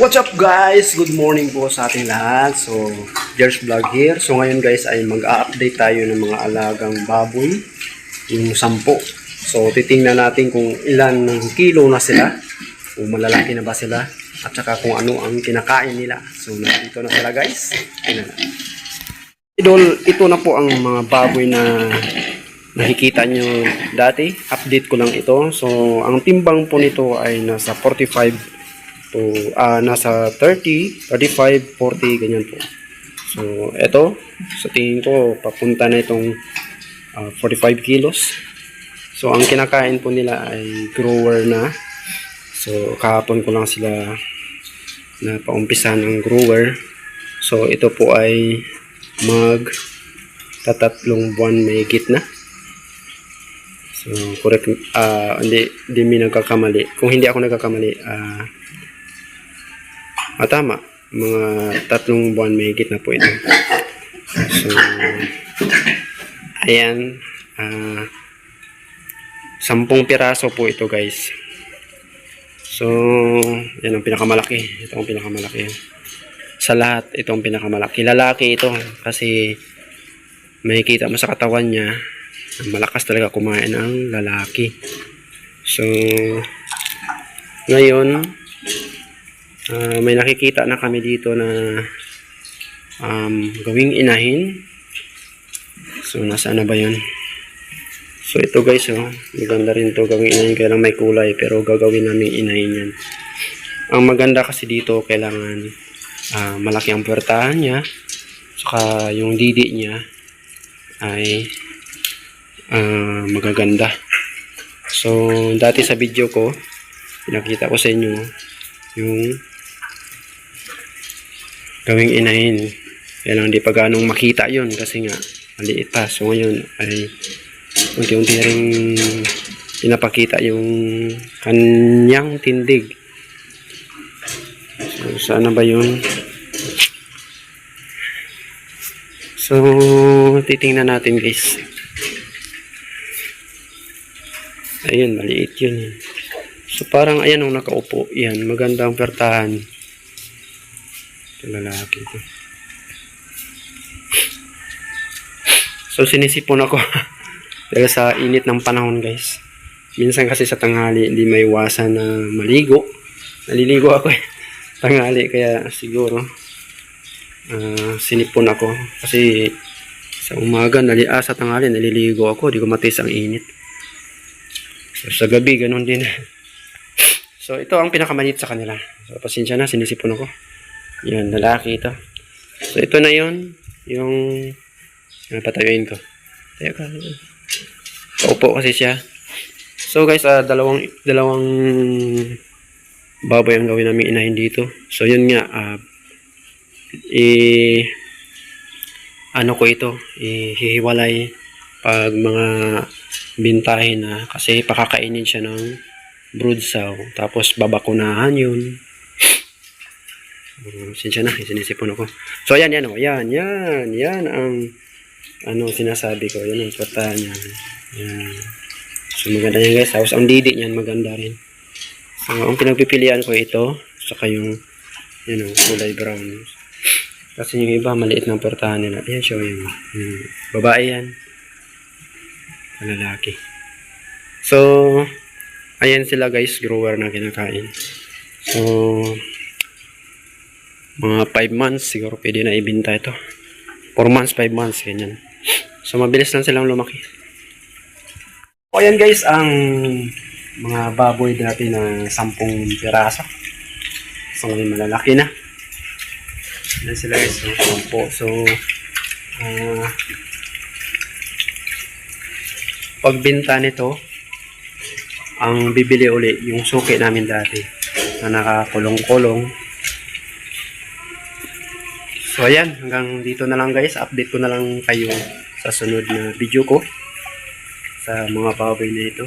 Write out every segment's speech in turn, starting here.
What's up guys? Good morning po sa ating lahat. So, Jer's Vlog here. So ngayon guys ay mag-a-update tayo ng mga alagang baboy. Yung 10. So titingnan natin kung ilan ng kilo na sila. Kung malalaki na ba sila. At saka kung ano ang kinakain nila. So nandito na sila guys. Idol, ito na po ang mga baboy na nakikita nyo dati. Update ko lang ito. So ang timbang po nito ay nasa 45 to nasa 30, 35, 40 ganyan po. So ito sa tingin ko papunta na itong 45 kilos. So ang kinakain po nila ay grower na. So kahapon ko lang sila na paumpisa ng grower. So ito po ay mag tatatlong buwan may gitna. So correct, hindi mi nagkakamali. Kung hindi ako nagkakamali, tama, mga 3 buwan may higit na po ito. So ayan, 10 piraso po ito guys. So yan ang pinakamalaki. Ito ang pinakamalaki sa lahat. Ito ang pinakamalaki, lalaki ito, kasi makikita mo sa katawan niya malakas talaga kumain ang lalaki. So ngayon may nakikita na kami dito na gawing inahin. So nasaan na ba yun? So ito guys, maganda rin to gawing inahin, kaya lang may kulay, pero gagawin namin inahin yan. Ang maganda kasi dito, kailangan malaki ang puwertahan niya, saka yung didi niya ay magaganda. So dati sa video ko pinakita ko sa inyo yung gawing inahin, kaya lang di pa ganong makita yun kasi nga maliit pa. So ngayon ay unti-unti rin pinapakita yung kanyang tindig. So sana ba yun? So titingnan natin guys. Ayun, maliit yun. So parang ayan ang nakaupo. Yan, magandang pertahan. Ito lalaki ito. So sinisipon ako dahil sa init ng panahon guys. Minsan kasi sa tanghali hindi may iwasan na maligo. Naliligo ako tanghali, kaya siguro sinipon ako kasi sa umaga sa tanghali naliligo ako, di ko matiis ang init. So sa gabi ganun din. So ito ang pinakamaliit sa kanila. So pasensya na, sinisipon ako. Yan, lalaki ito. So ito na yun, yung patayuin ko. Tayo ka. Paupo kasi siya. So guys, dalawang baboy ang gawin namin inahin dito. So yun nga, ano ko ito, hihiwalay pag mga bintahin na, kasi pakakainin siya ng brood sow, tapos babakunahan yun. Sinsya na, sinisipon ako. So yan ang sinasabi ko, yan ang pata niya. Yan. So maganda yan guys, tapos ang didi niyan maganda rin. So ang pinagpipilian ko ito, saka yung kulay brown, kasi yung iba maliit ng pertahan nila. Ayan siya, yung babae yan, lalaki. So ayan sila guys, grower na kinakain. So mga 5 months siguro pwede na ibinta ito. 4 months, 5 months, ganyan. So mabilis lang silang lumaki. O ayan guys, ang mga baboy dati na 10 piraso. So ngayon malalaki na. Ayan sila guys, 10. So pagbenta nito, ang bibili uli yung suki namin dati na nakakulong-kulong. So ayan, hanggang dito na lang guys. Update ko na lang kayo sa sunod na video ko sa mga baboy na ito.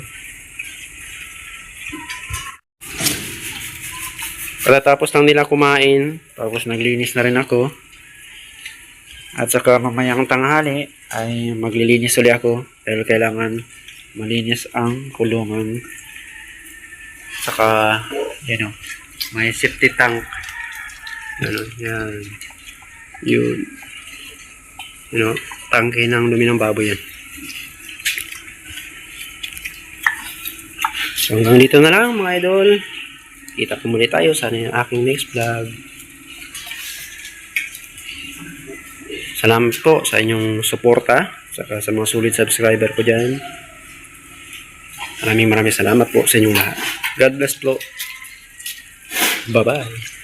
Pagkatapos lang nila kumain, tapos naglinis na rin ako, at saka mamayang tanghali ay maglilinis ulit ako dahil kailangan malinis ang kulungan. Saka may safety tank Ano, yan. Yun. Tangke ng dumi ng baboy yan. So hanggang dito na lang mga idol. Kita ko muli tayo sa aking next vlog. Salamat po sa inyong suporta, saka sa mga solid subscriber ko dyan. Maraming salamat po sa inyong lahat. God bless po. Bye-bye.